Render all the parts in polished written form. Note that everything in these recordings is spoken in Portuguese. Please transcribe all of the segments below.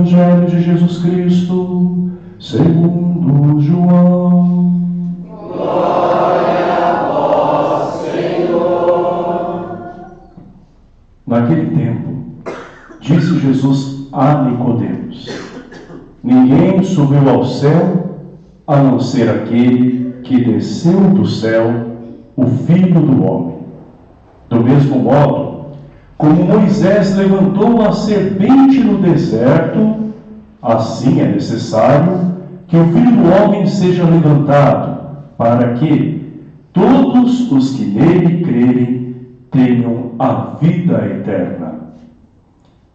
Evangelho de Jesus Cristo, segundo João. Glória a vós, Senhor. Naquele tempo, disse Jesus a Nicodemos: ninguém subiu ao céu, a não ser aquele que desceu do céu, o Filho do Homem. Do mesmo modo, como Moisés levantou a serpente no deserto, assim é necessário que o Filho do Homem seja levantado, para que todos os que nele crerem tenham a vida eterna.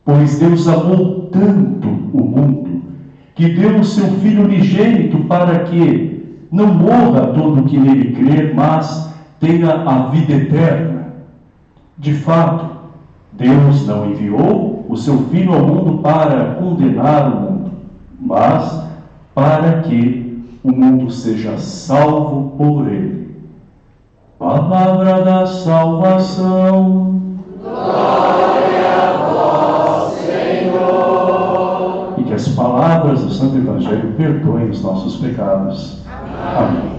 Pois Deus amou tanto o mundo, que deu o seu Filho unigênito para que não morra todo o que nele crer, mas tenha a vida eterna. De fato, Deus não enviou o seu Filho ao mundo para condenar o mundo, mas para que o mundo seja salvo por ele. Palavra da salvação. Glória a vós, Senhor. E que as palavras do Santo Evangelho perdoem os nossos pecados. Amém.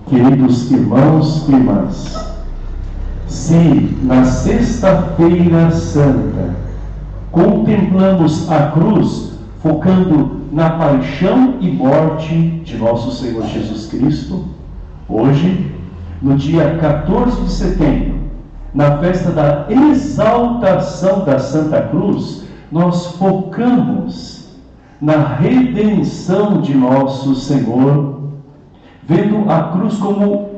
Queridos irmãos e irmãs, se na Sexta-feira Santa contemplamos a cruz focando na paixão e morte de nosso Senhor Jesus Cristo, hoje, no dia 14 de setembro, na festa da exaltação da Santa Cruz, nós focamos na redenção de nosso Senhor, vendo a cruz como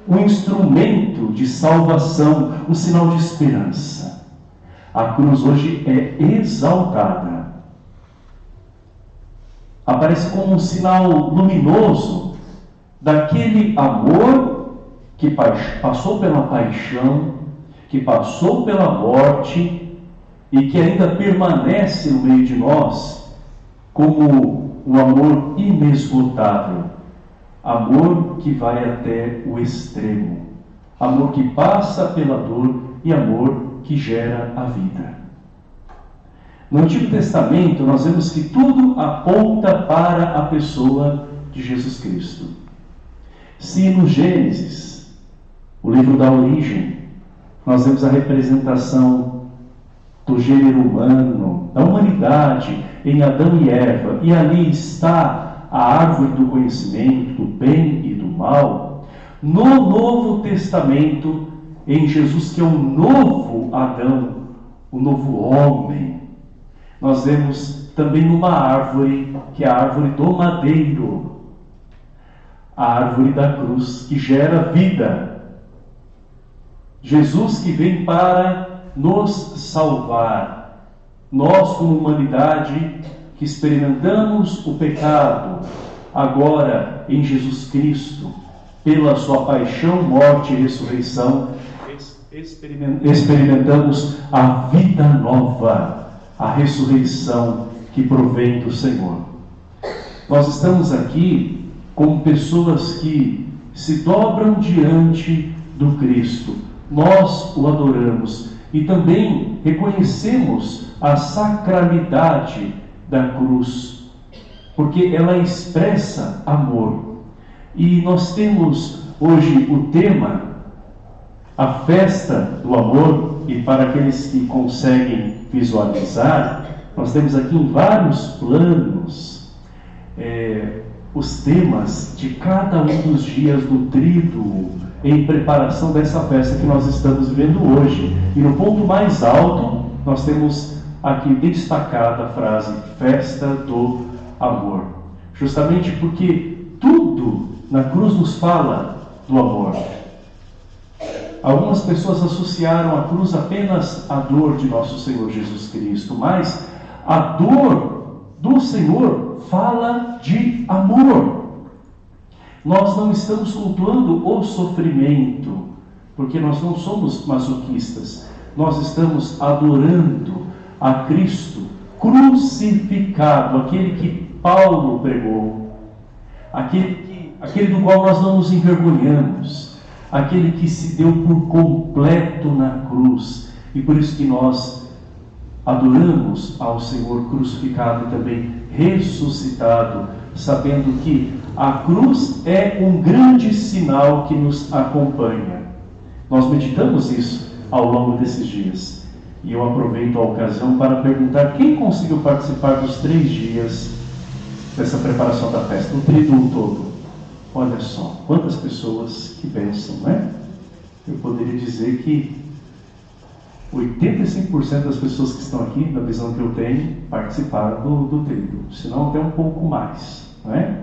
um instrumento de salvação, um sinal de esperança. A cruz hoje é exaltada. Aparece como um sinal luminoso daquele amor que passou pela paixão, que passou pela morte e que ainda permanece no meio de nós como um amor inesgotável. Amor que vai até o extremo, amor que passa pela dor e amor que gera a vida. No Antigo Testamento, nós vemos que tudo aponta para a pessoa de Jesus Cristo. Se no Gênesis, o livro da origem, nós vemos a representação do gênero humano, da humanidade, em Adão e Eva, e ali está a árvore do conhecimento, do bem e do mal. No Novo Testamento, em Jesus, que é o novo Adão, o novo homem, nós vemos também uma árvore, que é a árvore do madeiro, a árvore da cruz, que gera vida. Jesus que vem para nos salvar. Nós, como humanidade, que experimentamos o pecado, agora em Jesus Cristo, pela sua paixão, morte e ressurreição, experimentamos a vida nova, a ressurreição que provém do Senhor. Nós estamos aqui como pessoas que se dobram diante do Cristo. Nós o adoramos e também reconhecemos a sacralidade da cruz, porque ela expressa amor. E nós temos hoje o tema, a festa do amor, e para aqueles que conseguem visualizar, nós temos aqui em vários planos os temas de cada um dos dias do tríduo em preparação dessa festa que nós estamos vivendo hoje. E no ponto mais alto, nós temos aqui destacada a frase festa do amor, justamente porque tudo na cruz nos fala do amor. Algumas pessoas associaram a cruz apenas à dor de nosso Senhor Jesus Cristo, mas a dor do Senhor fala de amor. Nós não estamos cultuando o sofrimento, porque nós não somos masoquistas. Nós estamos adorando a Cristo crucificado, aquele que Paulo pregou, aquele do qual nós não nos envergonhamos, aquele que se deu por completo na cruz. E por isso que nós adoramos ao Senhor crucificado e também ressuscitado, sabendo que a cruz é um grande sinal que nos acompanha. Nós meditamos isso ao longo desses dias. E eu aproveito a ocasião para perguntar quem conseguiu participar dos 3 dias dessa preparação da festa, o triduo todo. Olha só, quantas pessoas, que bênção, né? Eu poderia dizer que 85% das pessoas que estão aqui, na visão que eu tenho, participaram do triduo, se não até um pouco mais, não é?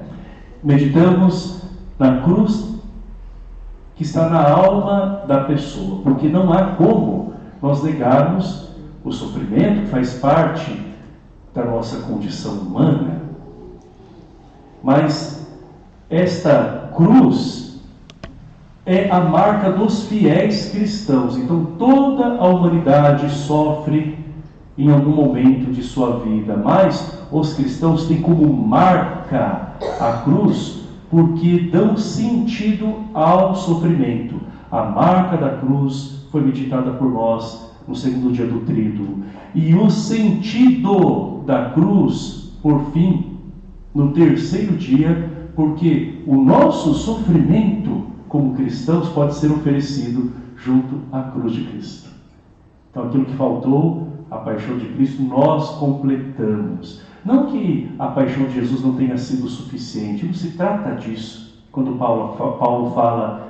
Meditamos na cruz que está na alma da pessoa, porque não há como nós negarmos o sofrimento que faz parte da nossa condição humana. Mas esta cruz é a marca dos fiéis cristãos. Então toda a humanidade sofre em algum momento de sua vida, mas os cristãos têm como marca a cruz porque dão sentido ao sofrimento. A marca da cruz foi meditada por nós no segundo dia do tríduo. E o sentido da cruz, por fim, no terceiro dia, porque o nosso sofrimento como cristãos pode ser oferecido junto à cruz de Cristo. Então aquilo que faltou, a paixão de Cristo, nós completamos. Não que a paixão de Jesus não tenha sido suficiente, não se trata disso. Quando Paulo fala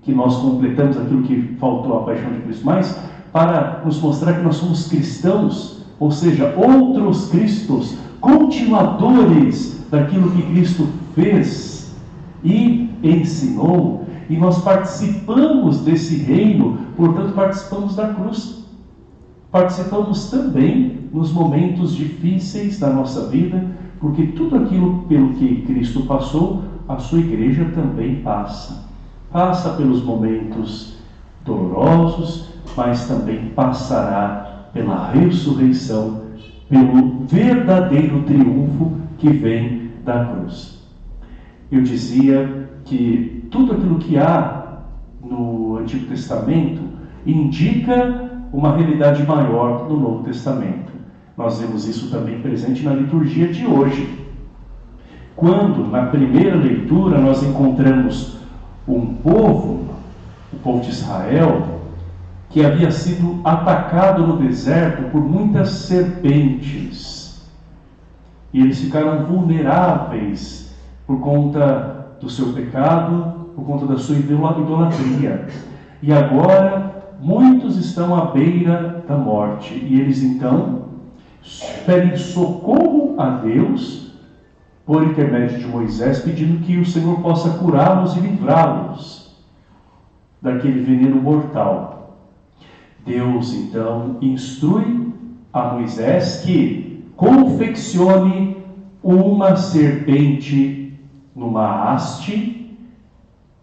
que nós completamos aquilo que faltou à paixão de Cristo, mas para nos mostrar que nós somos cristãos, ou seja, outros cristos, continuadores daquilo que Cristo fez e ensinou, e nós participamos desse reino, portanto participamos da cruz. Participamos também nos momentos difíceis da nossa vida, porque tudo aquilo pelo que Cristo passou, a sua igreja também passa. Passa pelos momentos dolorosos, mas também passará pela ressurreição, pelo verdadeiro triunfo que vem da cruz. Eu dizia que tudo aquilo que há no Antigo Testamento indica uma realidade maior no Novo Testamento. Nós vemos isso também presente na liturgia de hoje. Quando, na primeira leitura, nós encontramos um povo, o povo de Israel, que havia sido atacado no deserto por muitas serpentes. E eles ficaram vulneráveis por conta do seu pecado, por conta da sua idolatria. E agora, muitos estão à beira da morte. E eles então pedem socorro a Deus, por intermédio de Moisés, pedindo que o Senhor possa curá-los e livrá-los daquele veneno mortal. Deus então instrui a Moisés que confeccione uma serpente numa haste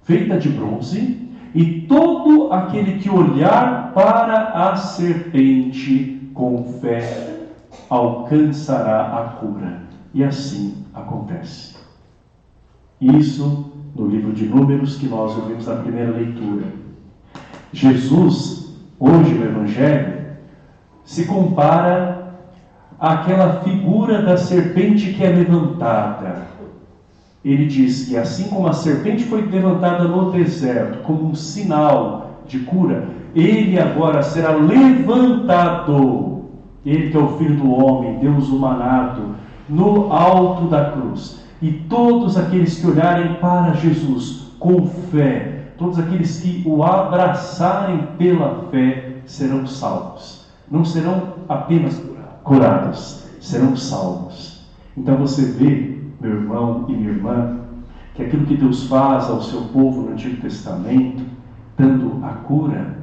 feita de bronze, e todo aquele que olhar para a serpente com fé alcançará a cura. E assim acontece. Isso no livro de Números que nós ouvimos na primeira leitura. Jesus, hoje no Evangelho, se compara àquela figura da serpente que é levantada. Ele diz que assim como a serpente foi levantada no deserto como um sinal de cura, ele agora será levantado, ele que é o Filho do Homem, Deus humanado, no alto da cruz. E todos aqueles que olharem para Jesus com fé, todos aqueles que o abraçarem pela fé, serão salvos. Não serão apenas curados, serão salvos. Então você vê, meu irmão e minha irmã, que aquilo que Deus faz ao seu povo no Antigo Testamento, dando a cura,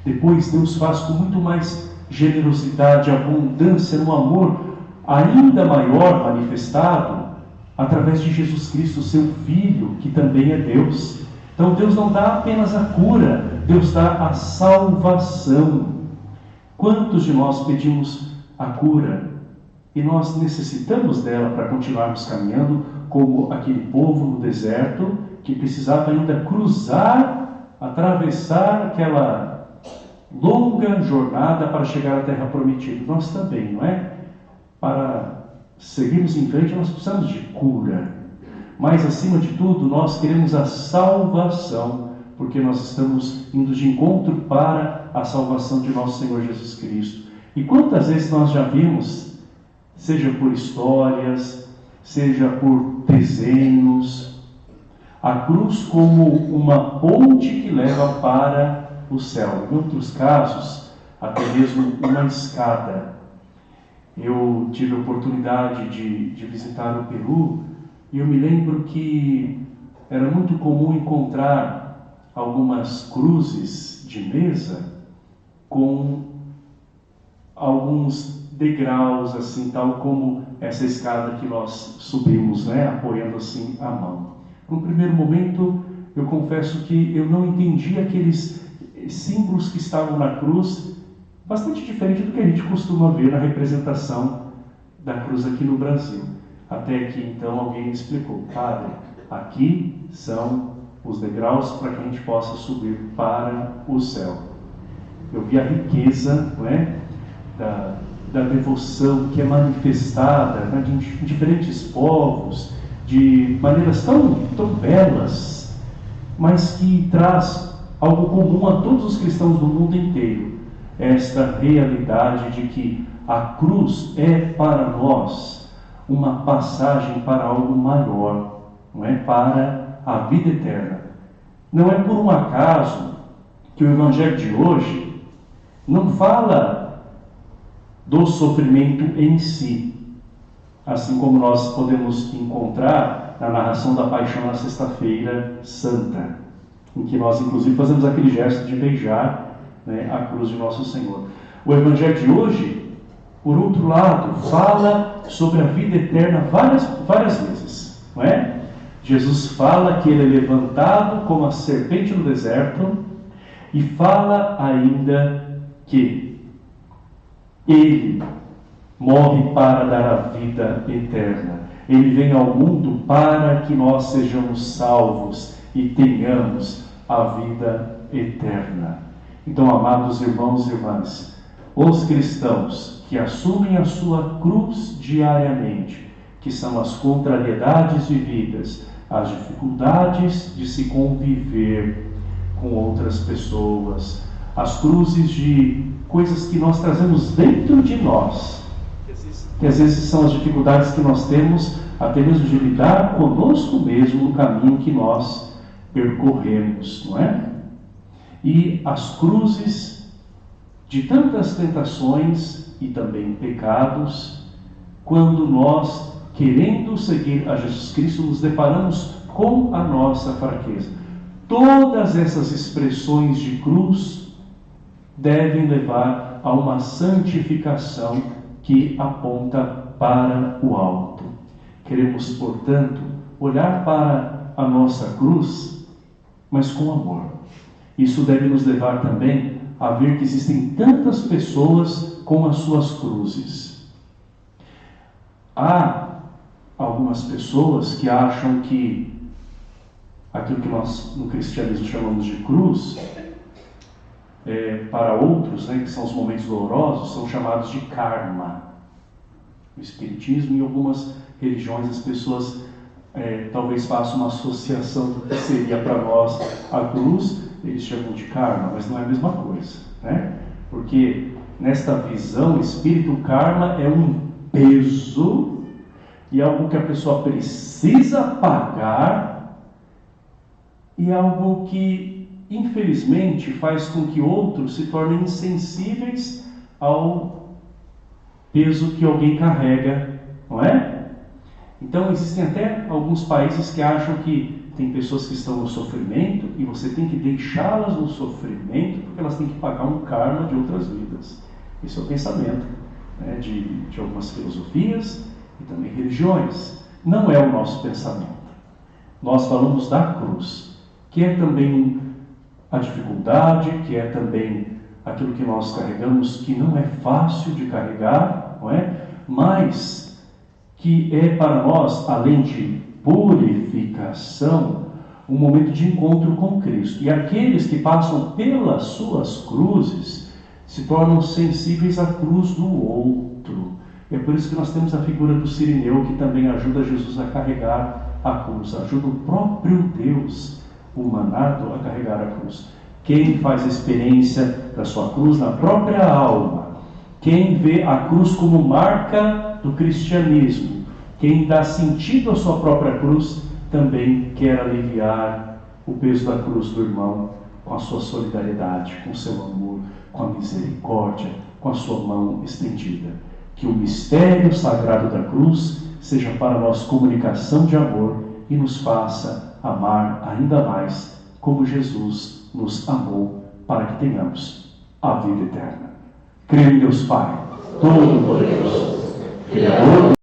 depois Deus faz com muito mais generosidade, abundância, no amor ainda maior manifestado através de Jesus Cristo, seu Filho, que também é Deus. Então Deus não dá apenas a cura, Deus dá a salvação. Quantos de nós pedimos a cura e nós necessitamos dela para continuarmos caminhando, como aquele povo no deserto que precisava ainda cruzar atravessar aquela longa jornada para chegar à terra prometida. Nós também, não é? Para seguirmos em frente, nós precisamos de cura. Mas, acima de tudo, nós queremos a salvação, porque nós estamos indo de encontro para a salvação de nosso Senhor Jesus Cristo. E quantas vezes nós já vimos, seja por histórias, seja por desenhos, a cruz como uma ponte que leva para o céu. Em outros casos, até mesmo uma escada. Eu tive a oportunidade de visitar o Peru e eu me lembro que era muito comum encontrar algumas cruzes de mesa com alguns degraus, assim, tal como essa escada que nós subimos, né, apoiando assim a mão. No primeiro momento, eu confesso que eu não entendi aqueles símbolos que estavam na cruz, bastante diferente do que a gente costuma ver na representação da cruz aqui no Brasil. Até que então alguém me explicou: padre, aqui são os degraus para que a gente possa subir para o céu. Eu vi a riqueza, não é, da devoção que é manifestada, né, de diferentes povos, de maneiras tão belas, mas que traz algo comum a todos os cristãos do mundo inteiro. Esta realidade de que a cruz é para nós uma passagem para algo maior, não é? Para a vida eterna. Não é por um acaso que o Evangelho de hoje não fala do sofrimento em si, assim como nós podemos encontrar na narração da Paixão na Sexta-feira Santa, em que nós inclusive fazemos aquele gesto de beijar, né, a cruz de Nosso Senhor. O Evangelho de hoje, por outro lado, fala sobre a vida eterna várias vezes, não é? Jesus fala que ele é levantado como a serpente no deserto e fala ainda que ele morre para dar a vida eterna. Ele vem ao mundo para que nós sejamos salvos e tenhamos a vida eterna. Então, amados irmãos e irmãs, os cristãos que assumem a sua cruz diariamente, que são as contrariedades vividas, as dificuldades de se conviver com outras pessoas, as cruzes de coisas que nós trazemos dentro de nós, que às vezes são as dificuldades que nós temos até mesmo de lidar conosco mesmo no caminho que nós percorremos, não é? E as cruzes de tantas tentações e também pecados, quando nós, querendo seguir a Jesus Cristo, nos deparamos com a nossa fraqueza. Todas essas expressões de cruz devem levar a uma santificação que aponta para o alto. Queremos, portanto, olhar para a nossa cruz, mas com amor. Isso deve nos levar também a ver que existem tantas pessoas com as suas cruzes. Há algumas pessoas que acham que aquilo que nós no cristianismo chamamos de cruz, para outros, né, que são os momentos dolorosos, são chamados de karma. No Espiritismo e algumas religiões as pessoas talvez façam uma associação do que seria para nós a cruz, eles chamam de karma, mas não é a mesma coisa, né? Porque nesta visão espírita, o karma é um peso e algo que a pessoa precisa pagar e algo que, infelizmente, faz com que outros se tornem insensíveis ao peso que alguém carrega, não é? Então, existem até alguns países que acham que tem pessoas que estão no sofrimento e você tem que deixá-las no sofrimento porque elas têm que pagar um karma de outras vidas. Esse é o pensamento, né, de algumas filosofias e também religiões. Não é o nosso pensamento. Nós falamos da cruz, que é também a dificuldade, que é também aquilo que nós carregamos, que não é fácil de carregar, não é? Mas que é para nós, além de purificação, um momento de encontro com Cristo. E aqueles que passam pelas suas cruzes se tornam sensíveis à cruz do outro. E é por isso que nós temos a figura do Cirineu, que também ajuda Jesus a carregar a cruz, ajuda o próprio Deus humanado a carregar a cruz. Quem faz a experiência da sua cruz na própria alma, quem vê a cruz como marca do cristianismo, quem dá sentido à sua própria cruz, também quer aliviar o peso da cruz do irmão com a sua solidariedade, com o seu amor, com a misericórdia, com a sua mão estendida. Que o mistério sagrado da cruz seja para nós comunicação de amor e nos faça amar ainda mais como Jesus nos amou, para que tenhamos a vida eterna. Creio em Deus Pai, Todo-Poderoso, Criador